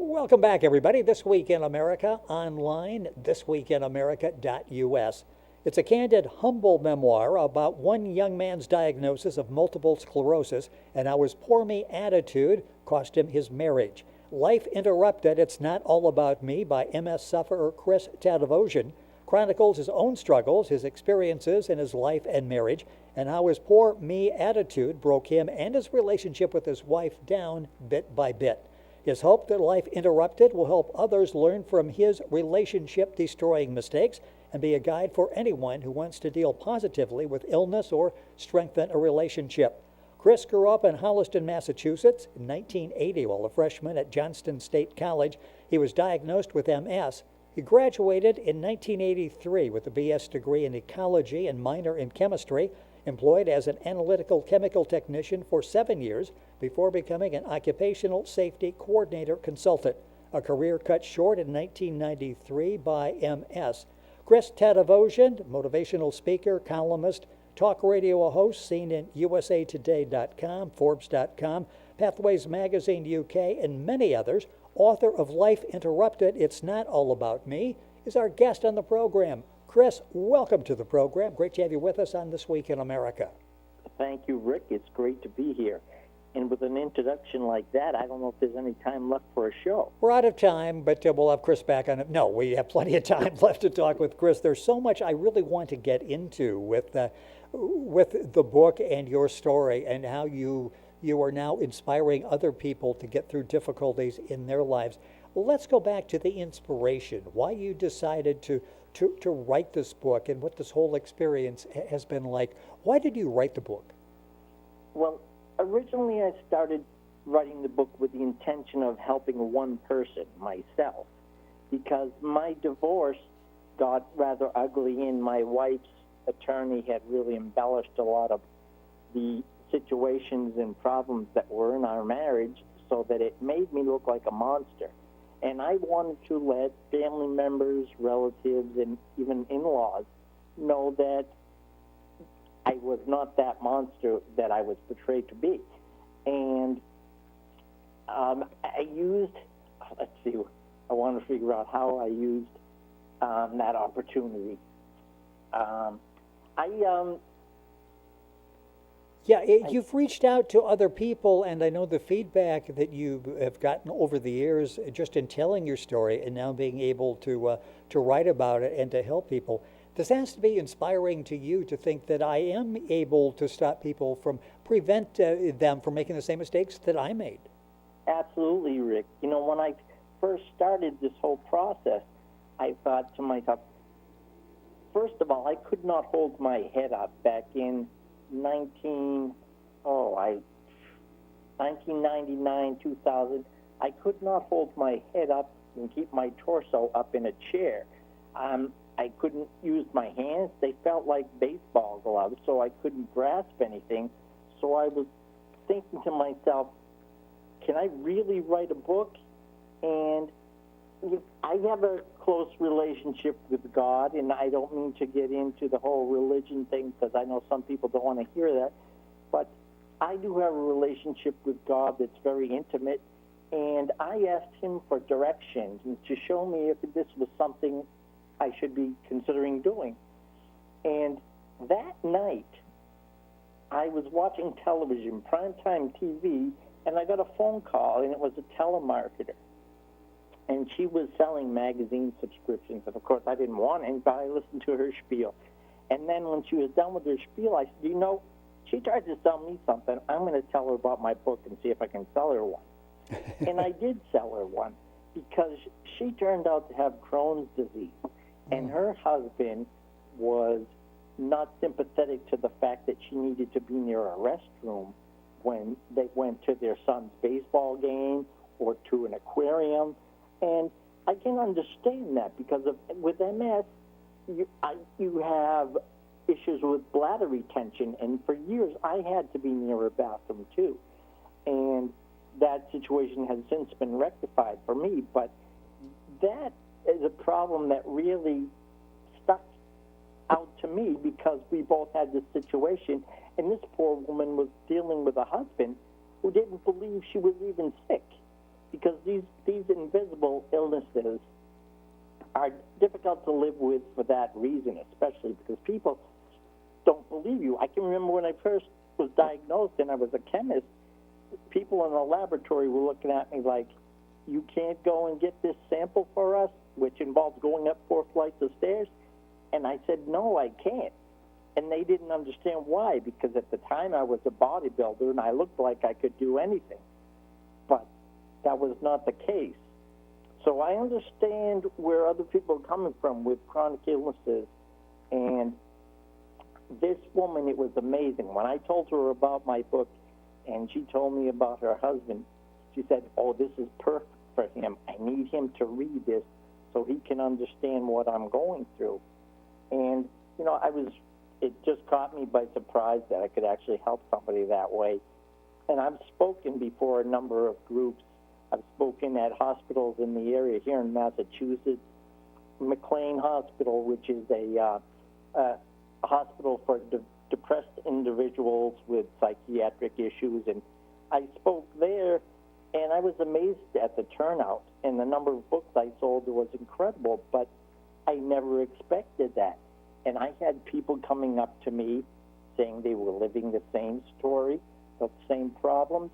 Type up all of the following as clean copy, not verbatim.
Welcome back, everybody. This Week in America online, thisweekinamerica.us. It's a candid, humble memoir about one young man's diagnosis of multiple sclerosis and how his poor me attitude cost him his marriage. Life Interrupted, It's Not All About Me by MS sufferer Chris Tatevosian chronicles his own struggles, his experiences in his life and marriage, and how his poor me attitude broke him and his relationship with his wife down bit by bit. His hope that Life Interrupted will help others learn from his relationship-destroying mistakes and be a guide for anyone who wants to deal positively with illness or strengthen a relationship. Chris grew up in Holliston, Massachusetts. In 1980, while a freshman at Johnston State College, he was diagnosed with MS. He graduated in 1983 with a BS degree in ecology and minor in chemistry, employed as an analytical chemical technician for 7 years before becoming an occupational safety coordinator consultant, a career cut short in 1993 by MS. Chris Tatevosian, motivational speaker, columnist, talk radio host, seen in usatoday.com, Forbes.com, Pathways Magazine UK, and many others, author of Life Interrupted, It's Not All About Me, is our guest on the program. Chris, welcome to the program. Great to have you with us on This Week in America. Thank you, Rick. It's great to be here. And with an introduction like that, I don't know if there's any time left for a show. We're out of time, but we'll have Chris back on it. No, we have plenty of time left to talk with Chris. There's so much I really want to get into with the book and your story and how you are now inspiring other people to get through difficulties in their lives. Let's go back to the inspiration, why you decided to write this book and what this whole experience has been like. Why did you write the book? Well, originally I started writing the book with the intention of helping one person, myself, because my divorce got rather ugly and my wife's attorney had really embellished a lot of the situations and problems that were in our marriage so that it made me look like a monster. And I wanted to let family members, relatives, and even in-laws know that I was not that monster that I was portrayed to be. And I used, let's see, I want to figure out how I used that opportunity. You've reached out to other people, and I know the feedback that you have gotten over the years just in telling your story and now being able to write about it and to help people. This has to be inspiring to you to think that I am able to stop people prevent them from making the same mistakes that I made. Absolutely, Rick. You know, when I first started this whole process, I thought to myself, first of all, I could not hold my head up back in 1999, 2000. I could not hold my head up and keep my torso up in a chair. I couldn't use my hands. They felt like baseball gloves, so I couldn't grasp anything. So I was thinking to myself, can I really write a book? And I have a close relationship with God, and I don't mean to get into the whole religion thing because I know some people don't want to hear that, but I do have a relationship with God that's very intimate, and I asked him for directions and to show me if this was something I should be considering doing. And that night, I was watching television, primetime TV, and I got a phone call, and it was a telemarketer. And she was selling magazine subscriptions. And, of course, I didn't want any, but I listened to her spiel. And then when she was done with her spiel, I said, you know, she tried to sell me something. I'm going to tell her about my book and see if I can sell her one. And I did sell her one because she turned out to have Crohn's disease. And her husband was not sympathetic to the fact that she needed to be near a restroom when they went to their son's baseball game or to an aquarium. And I can understand that because with MS, you have issues with bladder retention. And for years, I had to be near a bathroom, too. And that situation has since been rectified for me. But that is a problem that really stuck out to me because we both had this situation. And this poor woman was dealing with a husband who didn't believe she was even sick because these illnesses are difficult to live with for that reason, especially because people don't believe you. I can remember when I first was diagnosed and I was a chemist, people in the laboratory were looking at me like, you can't go and get this sample for us, which involves going up 4 flights of stairs? And I said, no, I can't. And they didn't understand why, because at the time I was a bodybuilder and I looked like I could do anything. But that was not the case. So I understand where other people are coming from with chronic illnesses. And this woman, it was amazing. When I told her about my book and she told me about her husband, she said, oh, this is perfect for him. I need him to read this so he can understand what I'm going through. And, you know, it just caught me by surprise that I could actually help somebody that way. And I've spoken before a number of groups. I've spoken at hospitals in the area here in Massachusetts, McLean Hospital, which is a hospital for depressed individuals with psychiatric issues. And I spoke there, and I was amazed at the turnout, and the number of books I sold was incredible, but I never expected that. And I had people coming up to me saying they were living the same story, the same problems,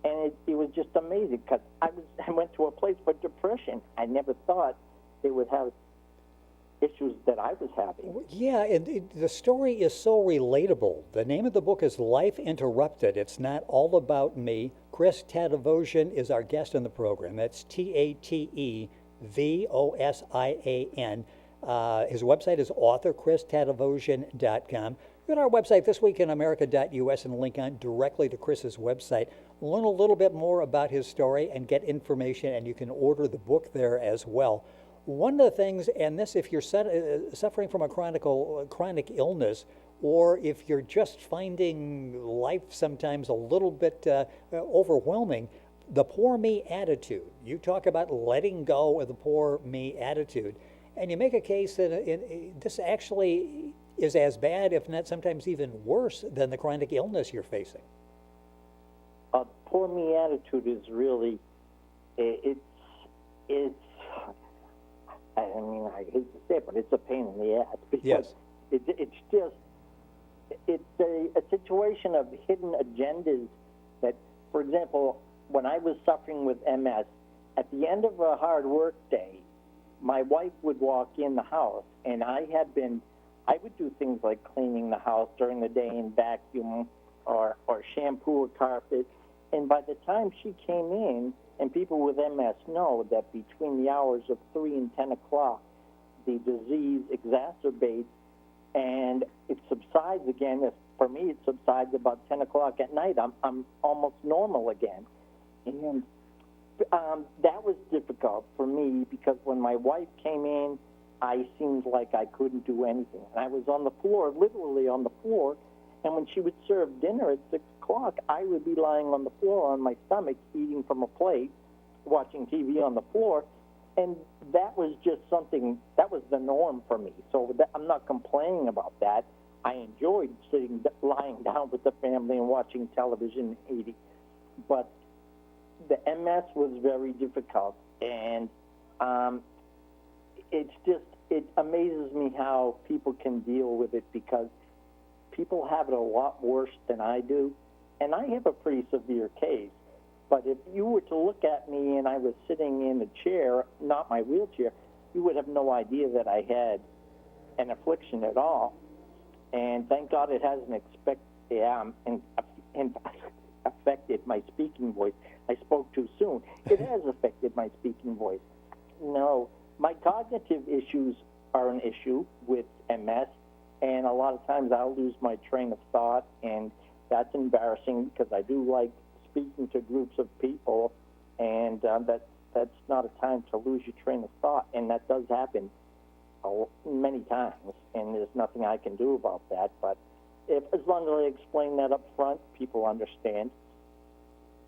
and it was just amazing because I went to a place for depression. I never thought they would have issues that I was having. Yeah, and the story is so relatable. The name of the book is Life Interrupted. It's Not All About Me. Chris Tatevosian is our guest in the program. That's Tatevosian. His website is authorchristatevosian.com. Go to our website, thisweekinamerica.us, and link on directly to Chris's website. Learn a little bit more about his story and get information, and you can order the book there as well. One of the things, and this, if you're suffering from a chronic illness, or if you're just finding life sometimes a little bit overwhelming, the poor me attitude. You talk about letting go of the poor me attitude, and you make a case that this actually is as bad, if not sometimes even worse, than the chronic illness you're facing. Poor me attitude is really, it's. I mean, I hate to say it, but it's a pain in the ass because yes. It's a situation of hidden agendas that, for example, when I was suffering with MS, at the end of a hard work day, my wife would walk in the house, and I would do things like cleaning the house during the day and vacuum or shampoo a carpet. And by the time she came in, and people with MS know that between the hours of 3 and 10 o'clock, the disease exacerbates and it subsides again. For me, it subsides about 10 o'clock at night. I'm almost normal again. And that was difficult for me because when my wife came in, I seemed like I couldn't do anything. And I was on the floor, literally on the floor, and when she would serve dinner at 6 o'clock, I would be lying on the floor on my stomach, eating from a plate, watching TV on the floor, and that was just something, that was the norm for me. So I'm not complaining about that. I enjoyed lying down with the family and watching television and eating. But the MS was very difficult, and it amazes me how people can deal with it because people have it a lot worse than I do, and I have a pretty severe case. But if you were to look at me and I was sitting in a chair, not my wheelchair, you would have no idea that I had an affliction at all. And thank God it hasn't affected my speaking voice. I spoke too soon. It has affected my speaking voice. No, my cognitive issues are an issue with MS, and a lot of times I'll lose my train of thought, and that's embarrassing because I do like speaking to groups of people, and that's not a time to lose your train of thought, and that does happen many times, and there's nothing I can do about that. But as long as I explain that up front, people understand.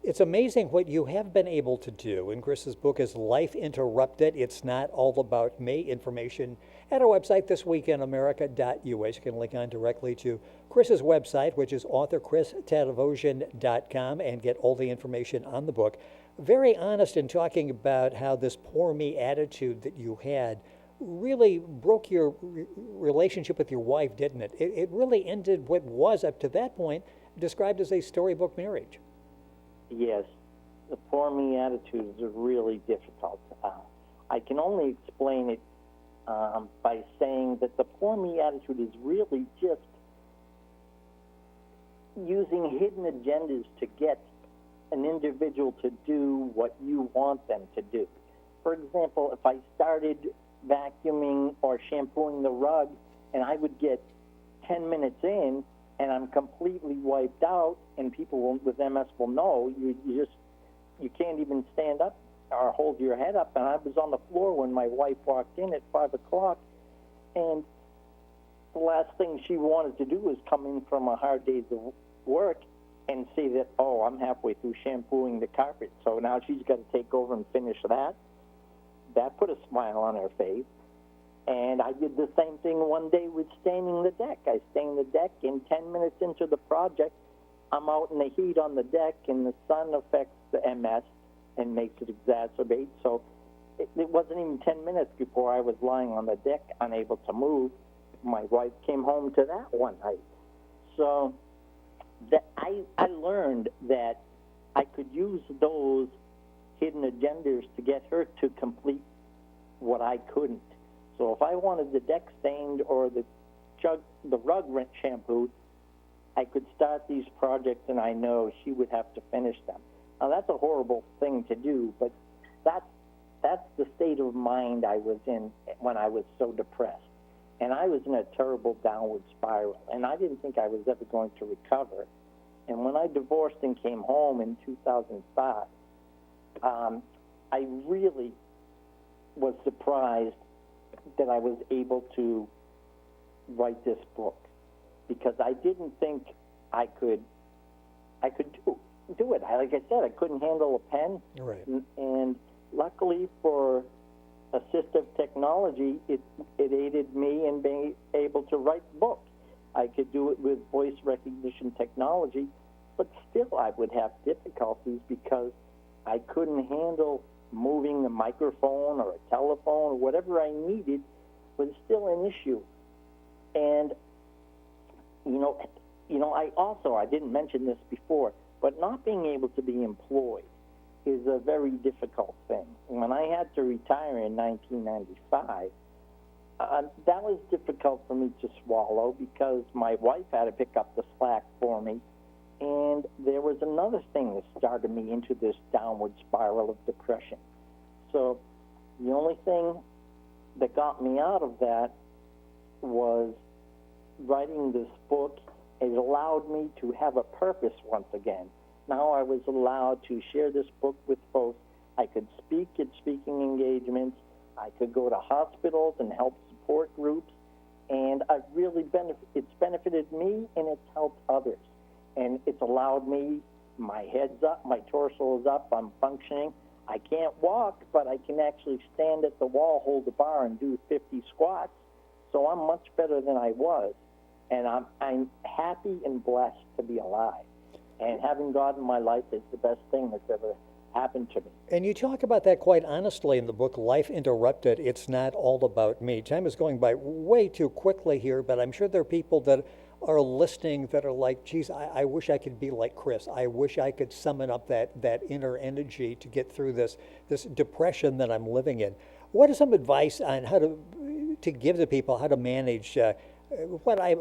It's amazing what you have been able to do. And Chris's book is Life Interrupted. It's Not All About Me. Information at our website, thisweekinamerica.us. You can link on directly to Chris's website, which is authorchristatevosian.com, and get all the information on the book. very honest in talking about how this poor me attitude that you had really broke your relationship with your wife, didn't it? It really ended what was, up to that point, described as a storybook marriage. Yes, the poor me attitude is really difficult. I can only explain it by saying that the poor me attitude is really just using hidden agendas to get an individual to do what you want them to do. For example, if I started vacuuming or shampooing the rug and I would get 10 minutes in and I'm completely wiped out, and people with MS will know, you can't even stand up or hold your head up. And I was on the floor when my wife walked in at 5 o'clock, and the last thing she wanted to do was come in from a hard day's of work and see that, oh, I'm halfway through shampooing the carpet, so now she's got to take over and finish that. That put a smile on her face. And I did the same thing one day with staining the deck. I stained the deck, and 10 minutes into the project, I'm out in the heat on the deck, and the sun affects the MS and makes it exacerbate. So it wasn't even 10 minutes before I was lying on the deck, unable to move. My wife came home to that one night. So I learned that I could use those hidden agendas to get her to complete what I couldn't. So if I wanted the deck stained or the rug shampooed, I could start these projects, and I know she would have to finish them. Now, that's a horrible thing to do, but that's the state of mind I was in when I was so depressed. And I was in a terrible downward spiral, and I didn't think I was ever going to recover. And when I divorced and came home in 2005, I really was surprised that I was able to write this book, because I didn't think I could do it. Like I said, I couldn't handle a pen. Right. And luckily for assistive technology, it aided me in being able to write the book. I could do it with voice recognition technology, but still I would have difficulties because I couldn't handle moving a microphone or a telephone or whatever I needed was still an issue. And, I didn't mention this before, but not being able to be employed is a very difficult thing. When I had to retire in 1995, that was difficult for me to swallow because my wife had to pick up the slack for me. And there was another thing that started me into this downward spiral of depression. So the only thing that got me out of that was writing this book. It allowed me to have a purpose once again. Now I was allowed to share this book with folks. I could speak at speaking engagements. I could go to hospitals and help support groups. And it's benefited me, and it's helped others. And it's allowed me, my head's up, my torso is up, I'm functioning. I can't walk, but I can actually stand at the wall, hold the bar, and do 50 squats. So I'm much better than I was. And I'm happy and blessed to be alive. And having God in my life is the best thing that's ever happened to me. And you talk about that quite honestly in the book, Life Interrupted, It's Not All About Me. Time is going by way too quickly here, but I'm sure there are people that are listening that are like, geez, I wish I could be like Chris. I wish I could summon up that inner energy to get through this depression that I'm living in. What is some advice on how to give to people how to manage what I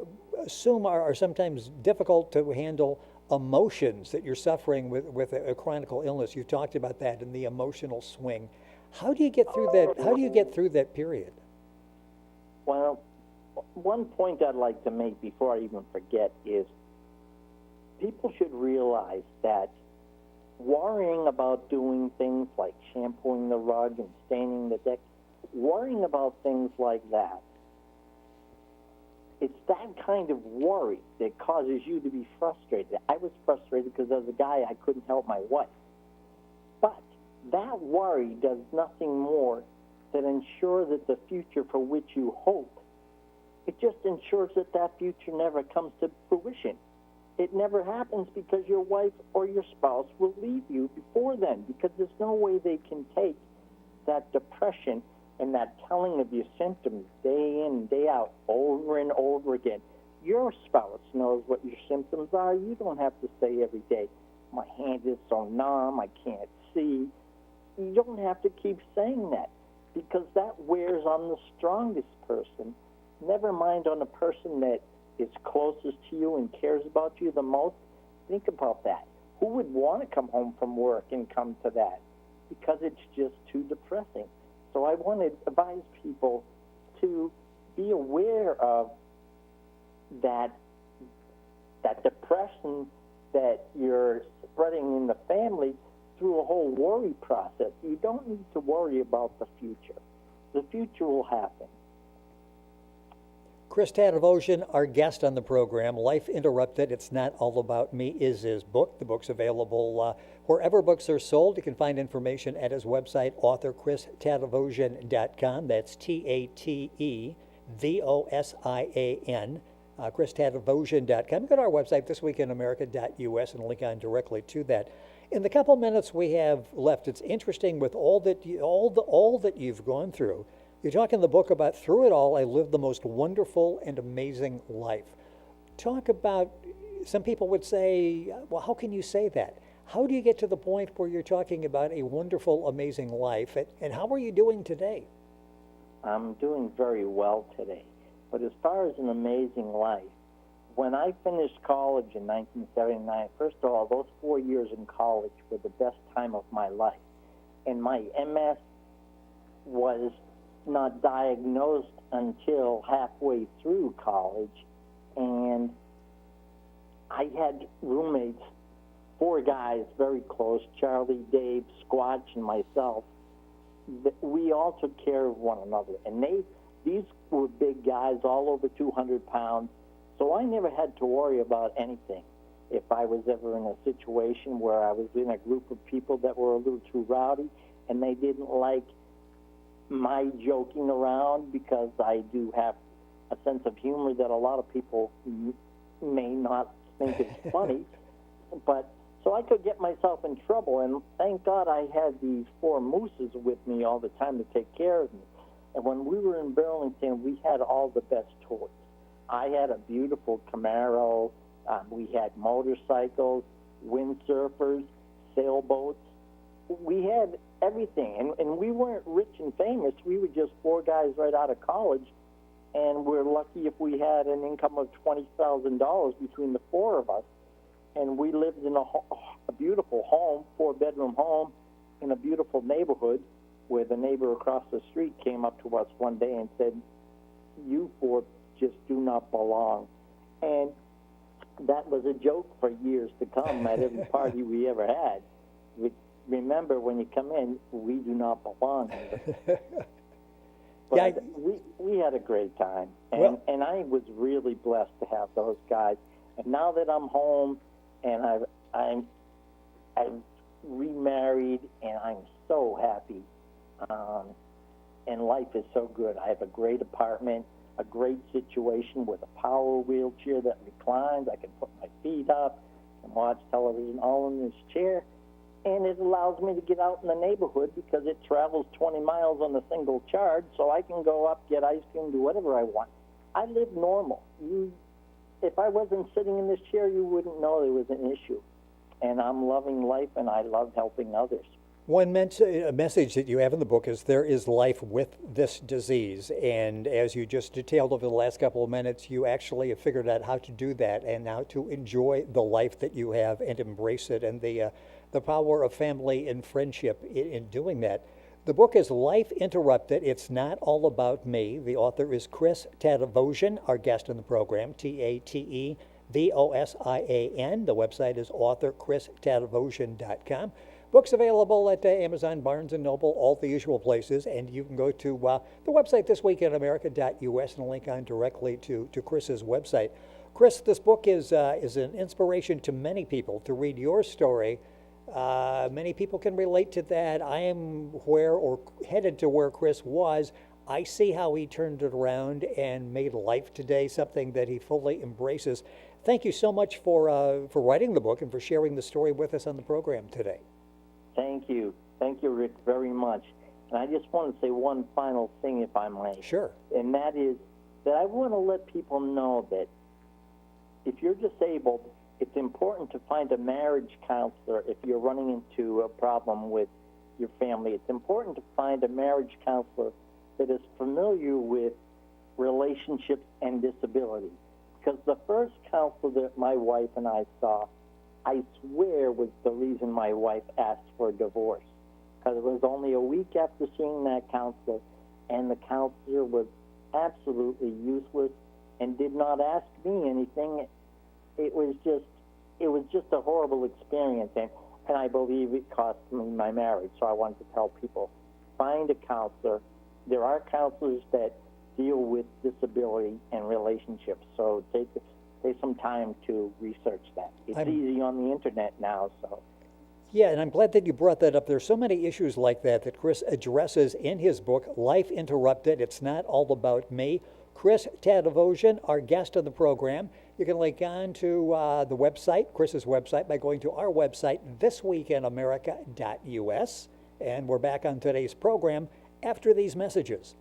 assume are sometimes difficult to handle emotions that you're suffering with a chronic illness? You talked about that in the emotional swing. How do you get through that? How do you get through that period? Well, one point I'd like to make before I even forget is people should realize that worrying about doing things like shampooing the rug and staining the deck, worrying about things like that, it's that kind of worry that causes you to be frustrated. I was frustrated because as a guy, I couldn't help my wife. But that worry does nothing more than ensure that the future for which you hope, it just ensures that future never comes to fruition. it never happens because your wife or your spouse will leave you before then, because there's no way they can take that depression and that telling of your symptoms day in, day out, over and over again. Your spouse knows what your symptoms are. You don't have to say every day, my hand is so numb, I can't see. You don't have to keep saying that, because that wears on the strongest person. Never mind on the person that is closest to you and cares about you the most. Think about that. Who would want to come home from work and come to that? Because it's just too depressing. So I want to advise people to be aware of that depression that you're spreading in the family through a whole worry process. You don't need to worry about the future. The future will happen. Chris Tatevosian, our guest on the program. Life Interrupted, It's Not All About Me is his book. The book's available wherever books are sold. You can find information at his website, authorchristatevosian.com. That's Tatevosian, ChrisTatevosian.com. Go to our website, thisweekinamerica.us, and link on directly to that. In the couple minutes we have left, it's interesting with all that you've gone through. You talk in the book about, through it all, I lived the most wonderful and amazing life. Talk about, some people would say, well, how can you say that? How do you get to the point where you're talking about a wonderful, amazing life? And how are you doing today? I'm doing very well today. But as far as an amazing life, when I finished college in 1979, first of all, those 4 years in college were the best time of my life. And my MS was not diagnosed until halfway through college, and I had roommates, 4 guys very close, Charlie, Dave, Squatch, and myself. We all took care of one another, and these were big guys, all over 200 pounds, so I never had to worry about anything. If I was ever in a situation where I was in a group of people that were a little too rowdy and they didn't like my joking around, because I do have a sense of humor that a lot of people may not think is funny, but so I could get myself in trouble, and thank God I had these 4 mooses with me all the time to take care of me. And when we were in Burlington, we had all the best toys. I had a beautiful Camaro. We had motorcycles, windsurfers, sailboats. We had everything, and we weren't rich and famous. We were just 4 guys right out of college, and we're lucky if we had an income of $20,000 between the 4 of us. And we lived in a beautiful home, 4-bedroom home, in a beautiful neighborhood, where the neighbor across the street came up to us one day and said, "You 4 just do not belong." And that was a joke for years to come at every party we ever had. Remember, when you come in, we do not belong here. But yeah, we had a great time, and I was really blessed to have those guys. And now that I'm home, and I'm remarried, and I'm so happy, and life is so good. I have a great apartment, a great situation with a power wheelchair that reclines. I can put my feet up and watch television all in this chair. And it allows me to get out in the neighborhood because it travels 20 miles on a single charge, so I can go up, get ice cream, do whatever I want. I live normal. If I wasn't sitting in this chair, you wouldn't know there was an issue. And I'm loving life, and I love helping others. One message that you have in the book is there is life with this disease. And as you just detailed over the last couple of minutes, you actually have figured out how to do that and how to enjoy the life that you have and embrace it, and the power of family and friendship in doing that. The book is Life Interrupted, It's Not All About Me. The author is Chris Tatevosian, our guest in the program, Tatevosian. The website is authorchristatevosian.com. Books available at Amazon, Barnes & Noble, all the usual places, and you can go to the website, thisweekinamerica.us, and link on directly to Chris's website. Chris, this book is an inspiration to many people to read your story. Many people can relate to that. I am headed to where Chris was. I see how he turned it around and made life today something that he fully embraces. thank you so much for writing the book and for sharing the story with us on the program today. Thank you. Thank you, Rick, very much. And I just want to say one final thing, if I may. Sure. And that is that I want to let people know that if you're disabled, it's important to find a marriage counselor if you're running into a problem with your family. It's important to find a marriage counselor that is familiar with relationships and disability. Because the first counselor that my wife and I saw, I swear was the reason my wife asked for a divorce. Because it was only a week after seeing that counselor, and the counselor was absolutely useless and did not ask me anything. It was just a horrible experience, and I believe it cost me my marriage. So I wanted to tell people, find a counselor. There are counselors that deal with disability and relationships, so take some time to research that. It's easy on the internet now, so. Yeah, and I'm glad that you brought that up. There's so many issues like that Chris addresses in his book, Life Interrupted. It's Not All About Me. Chris Tatevosian, our guest on the program. You can link on to the website, Chris's website, by going to our website, thisweekinamerica.us. And we're back on today's program after these messages.